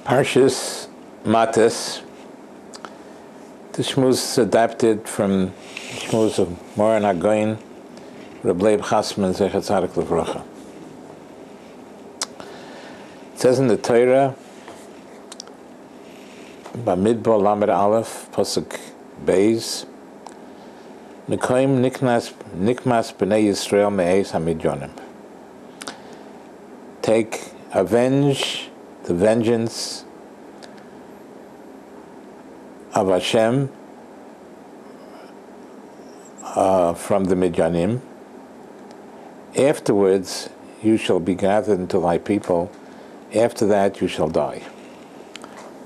Parshas Matos. The Shmuz is adapted from the Shmuz of Moran HaGoyin, Reb Leib Chasman Zecher Tzadik Livrocha. It says in the Torah, Bamidbar Lamed Aleph, Pasuk Beis, Nikoim Nikmas B'nei Yisrael Me'ez HaMidyonim. Avenge the vengeance of Hashem from the Midyanim. Afterwards, you shall be gathered into thy people. After that, you shall die.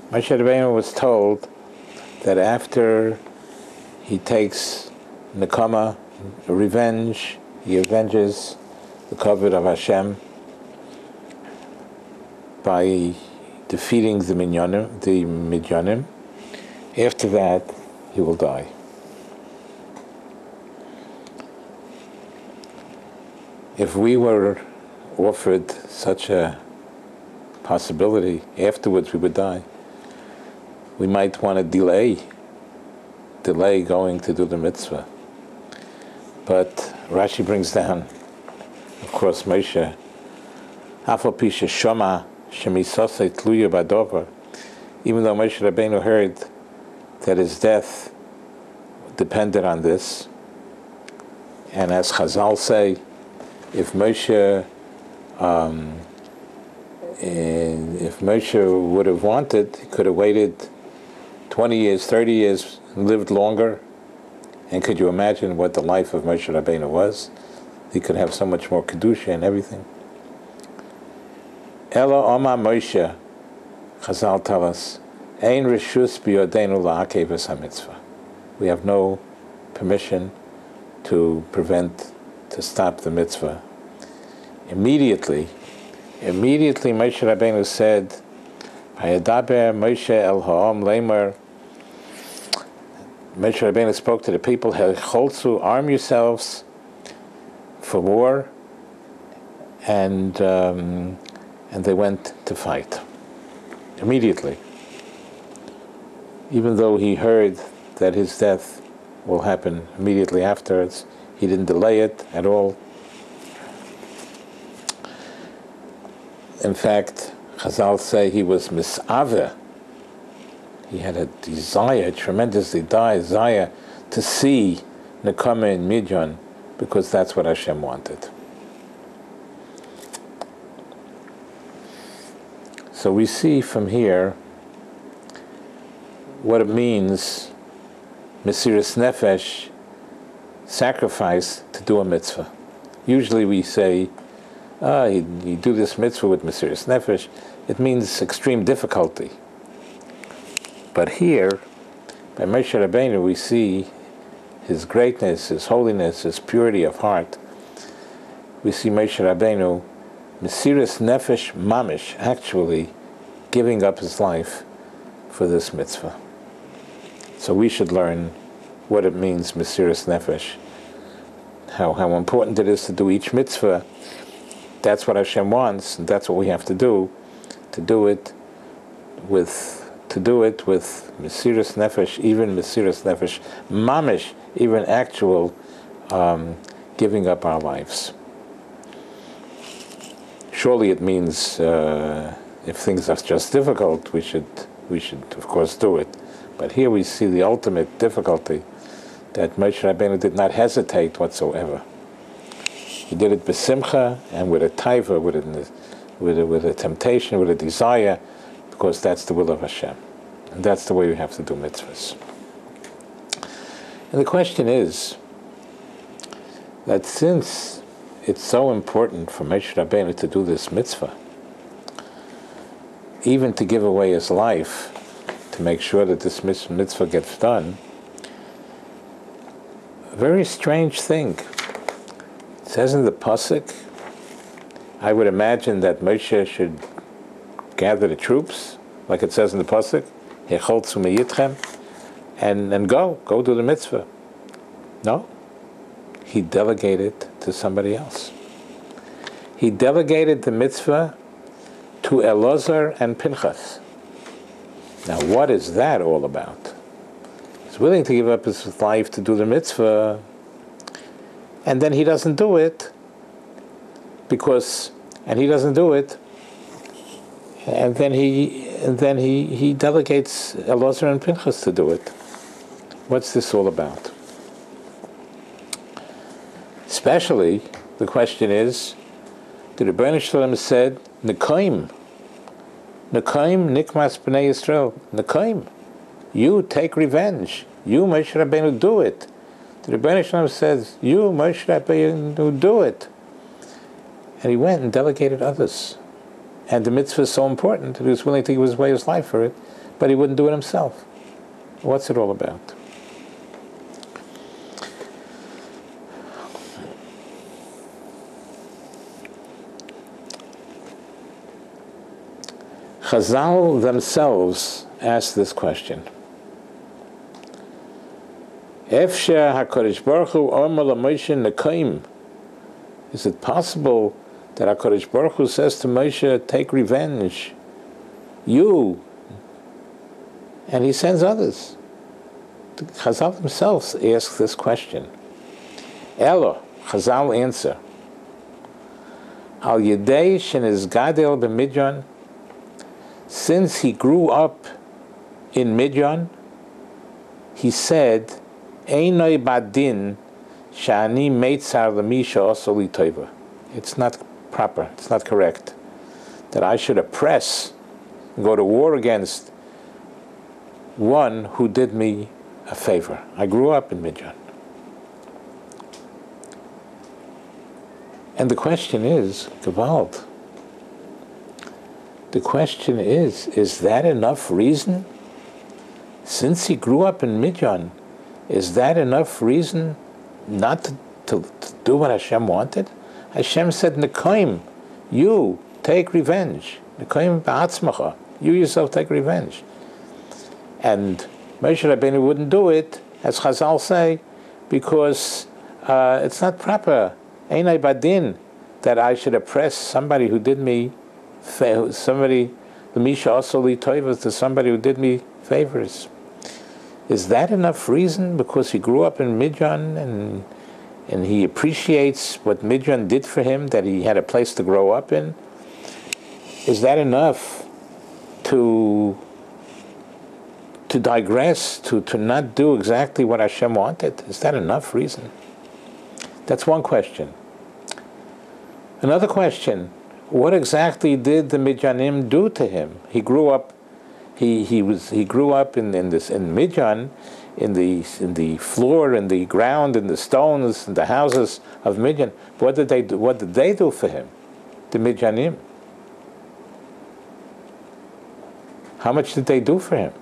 Moshe Rabeinu was told that after he takes Nekama, revenge, he avenges the covenant of Hashem by defeating the Midyanim. After that, he will die. If we were offered such a possibility, afterwards we would die, we might want to delay going to do the mitzvah. But Rashi brings down, of course, Moshe, Afal Pisha Shoma Shemisosei Tluya Badover, even though Moshe Rabeinu heard that his death depended on this, and as Chazal say, if Moshe would have wanted, he could have waited 20 years, 30 years, and lived longer. And could you imagine what the life of Moshe Rabeinu was? He could have so much more kedusha and everything. Ela Oma Moshe, Chazal tell us, Ein reshus biyodeinu la'akev hamitzvah. We have no permission to stop the mitzvah. Immediately Moshe Rabeinu said, Vayadaber Moshe el ha'om leimer. Moshe Rabeinu spoke to the people, Cholzu, arm yourselves for war, and they went to fight. Immediately. Even though he heard that his death will happen immediately afterwards, he didn't delay it at all. In fact, Chazal say he was misaveh. He had a desire, a tremendous desire to see Nekama in Midyan, because that's what Hashem wanted. So we see from here what it means, Mesiras Nefesh, sacrifice to do a mitzvah. Usually we say, you do this mitzvah with Mesiras Nefesh, it means extreme difficulty. But here, by Moshe Rabeinu, we see his greatness, his holiness, his purity of heart. We see Moshe Rabeinu, Mesiras Nefesh Mamish, actually giving up his life for this mitzvah. So we should learn what it means, Mesiras Nefesh, how important it is to do each mitzvah. That's what Hashem wants, and that's what we have to do with Mesiras Nefesh, even Mesiras Nefesh Mamish, even actual giving up our lives. Surely it means if things are just difficult, we should of course do it. But here we see the ultimate difficulty, that Moshe Rabeinu did not hesitate whatsoever. He did it b'simcha and with a taiva, with a temptation, with a desire, because that's the will of Hashem. And that's the way we have to do mitzvahs. And the question is that since it's so important for Moshe Rabeinu to do this mitzvah, even to give away his life to make sure that this mitzvah gets done, a very strange thing. It says in the pasuk, I would imagine that Moshe should gather the troops, like it says in the pasuk, and go do the mitzvah. No, he delegated to somebody else. He delegated the mitzvah to Elazar and Pinchas. Now, what is that all about? He's willing to give up his life to do the mitzvah, and then he doesn't do it and then he delegates Elazar and Pinchas to do it. What's this all about? Especially, the question is, the Rebbeinu Shalom said, Nekaim, Nikmas B'nai Yisrael, Nekaim, you take revenge. You, Moshe Rabeinu, do it. The Rebbeinu Shalom says, you, Moshe Rabeinu, do it. And he went and delegated others. And the mitzvah is so important that he was willing to give away his life for it, but he wouldn't do it himself. What's it all about? Chazal themselves asked this question. Efshe HaKadosh Baruch Hu Omer LaMoshe Nekaim. Is it possible that HaKadosh Baruch Hu says to Moshe, take revenge, you, and he sends others? The Chazal themselves ask this question. Elo, Chazal answer, Al Yedei Sheniz Gadel B'Midyan, since he grew up in Midyan, he said, Einoi Badin Shani Meitzar L'Misha Osoli Tova. It's not proper, it's not correct that I should oppress and go to war against one who did me a favor. I grew up in Midyan. And the question is, Gewalt, the question is that enough reason? Since he grew up in Midyan, is that enough reason not to do what Hashem wanted? Hashem said, Nekaim, you take revenge. Nekaim ba'atzmacha, you yourself take revenge. And Moshe Rabeinu wouldn't do it, as Chazal say, because it's not proper. Einai badin, that I should oppress somebody who did me somebody, the Misha Asoli Toivas, to somebody who did me favors. Is that enough reason? Because he grew up in Midyan and he appreciates what Midyan did for him, that he had a place to grow up in? Is that enough to digress, to not do exactly what Hashem wanted? Is that enough reason? That's one question. Another question, what exactly did the Midyanim do to him? He grew up. He grew up in Midyan, in the floor, in the ground, in the stones, in the houses of Midyan. What did they do? What did they do for him? The Midyanim. How much did they do for him?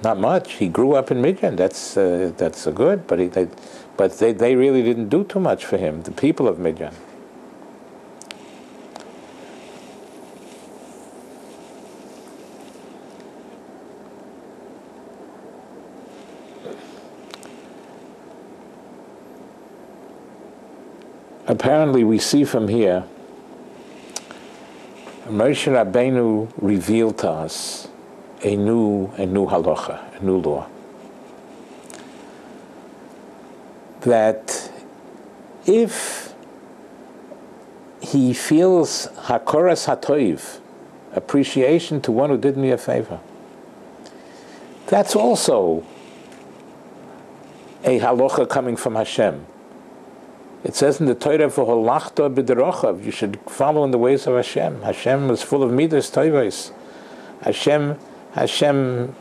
Not much. He grew up in Midyan. That's good, but they really didn't do too much for him. The people of Midyan. Apparently, we see from here, Moshe Rabeinu revealed to us a new halacha, a new law. That if he feels hakoras hatoiv, appreciation to one who did me a favor, that's also a halacha coming from Hashem. It says in the Torah, "V'holachta b'derochav," you should follow in the ways of Hashem. Hashem is full of midas toivos. Hashem is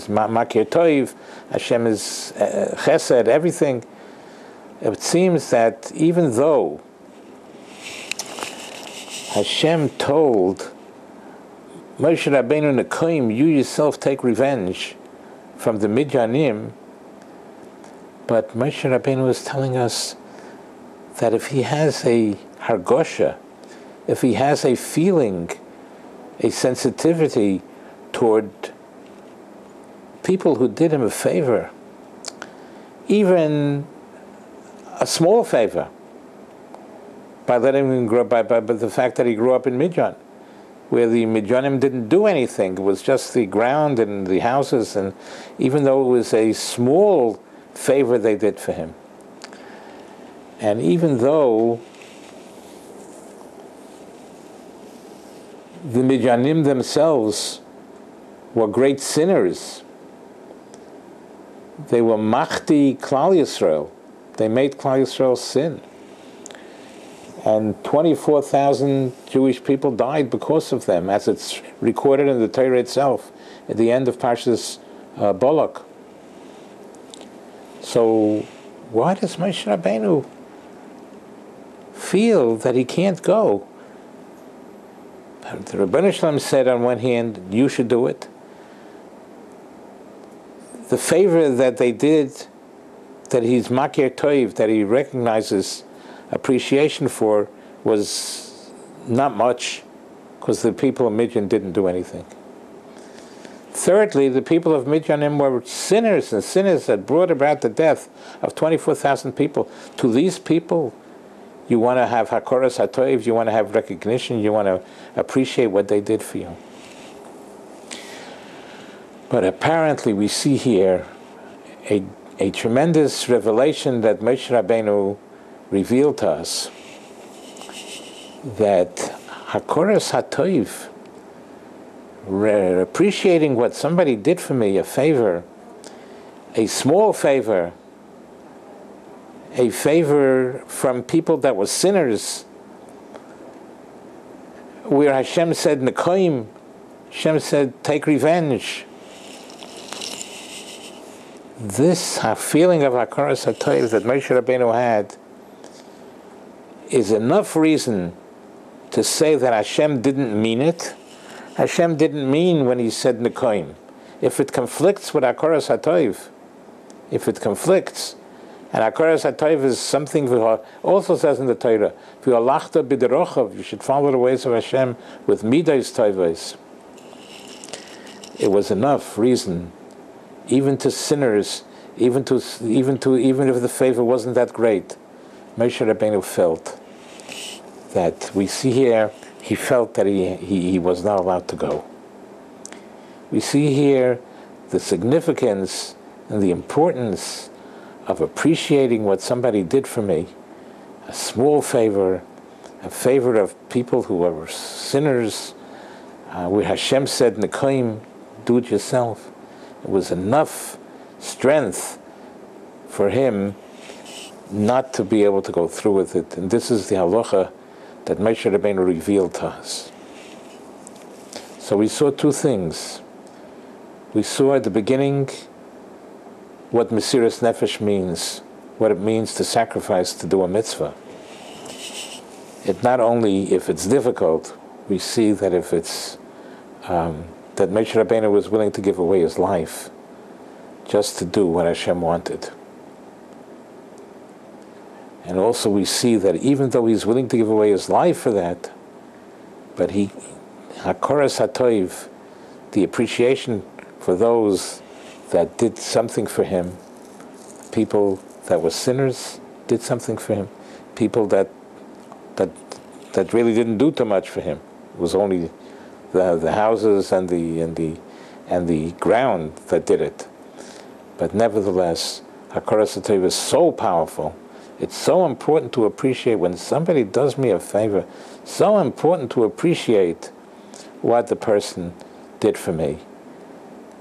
makir toiv. Hashem is chesed. Everything. It seems that even though Hashem told Moshe Rabeinu Nekaim, you yourself take revenge from the Midyanim, but Moshe Rabeinu is telling us that if he has a hargosha, if he has a feeling, a sensitivity toward people who did him a favor, even a small favor, by letting him grow up, by the fact that he grew up in Midyan, where the Midyanim didn't do anything. It was just the ground and the houses, and even though it was a small favor they did for him. And even though the Midyanim themselves were great sinners, they were Machti Klal Yisrael. They made Klal Yisrael sin. And 24,000 Jewish people died because of them, as it's recorded in the Torah itself, at the end of Parshas Balak. So why does Moshe Rabeinu feel that he can't go? The Rebbeinu Shalom said on one hand, you should do it. The favor that they did, that he's makir toiv, that he recognizes appreciation for, was not much, because the people of Midyan didn't do anything. Thirdly, the people of Midyanim were sinners, and sinners that brought about the death of 24,000 people. To these people, you want to have hakoras hatoiv, you want to have recognition, you want to appreciate what they did for you. But apparently we see here a tremendous revelation that Moshe Rabeinu revealed to us, that hakoras hatoiv, appreciating what somebody did for me, a favor, a small favor, a favor from people that were sinners, where Hashem said Nekoim, Hashem said take revenge. This feeling of hakoras hatoiv that Moshe Rabeinu had is enough reason to say that Hashem didn't mean it. Hashem didn't mean when he said Nekoim. If it conflicts with hakoras hatoiv, if it conflicts, and hakoras hatoiv is something also says in the Torah, v'olachta b'derochav, you should follow the ways of Hashem with midas tovos. It was enough reason, even to sinners, even if the favor wasn't that great, Moshe Rabeinu felt that, we see here, he felt that he was not allowed to go. We see here the significance and the importance of appreciating what somebody did for me, a small favor, a favor of people who were sinners, where Hashem said, Nekoim, do it yourself. It was enough strength for him not to be able to go through with it. And this is the halacha that Moshe Rabeinu revealed to us. So we saw two things. We saw at the beginning what Mesiras Nefesh means, what it means to sacrifice to do a mitzvah. It not only, if it's difficult, we see that if it's, that Moshe Rabeinu was willing to give away his life just to do what Hashem wanted. And also we see that even though he's willing to give away his life for that, but hakoras hatoiv, the appreciation for those that did something for him, people that were sinners did something for him, people that really didn't do too much for him. It was only the houses and the ground that did it. But nevertheless, hakoras hatoiv is so powerful. It's so important to appreciate when somebody does me a favor, so important to appreciate what the person did for me.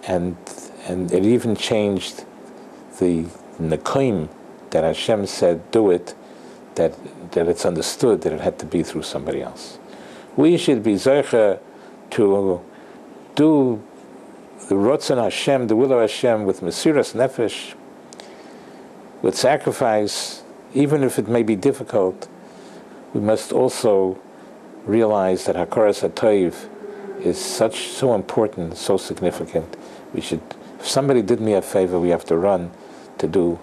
And it even changed the Nekoim that Hashem said, do it, that it's understood that it had to be through somebody else. We should be zeicha to do the Rotzon Hashem, the will of Hashem, with Mesiras Nefesh, with sacrifice. Even if it may be difficult, we must also realize that hakoras hatoiv is so important, so significant. If somebody did me a favor, we have to run to do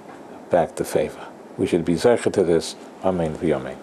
back the favor. We should be zeicha to this. Amen v'yamen.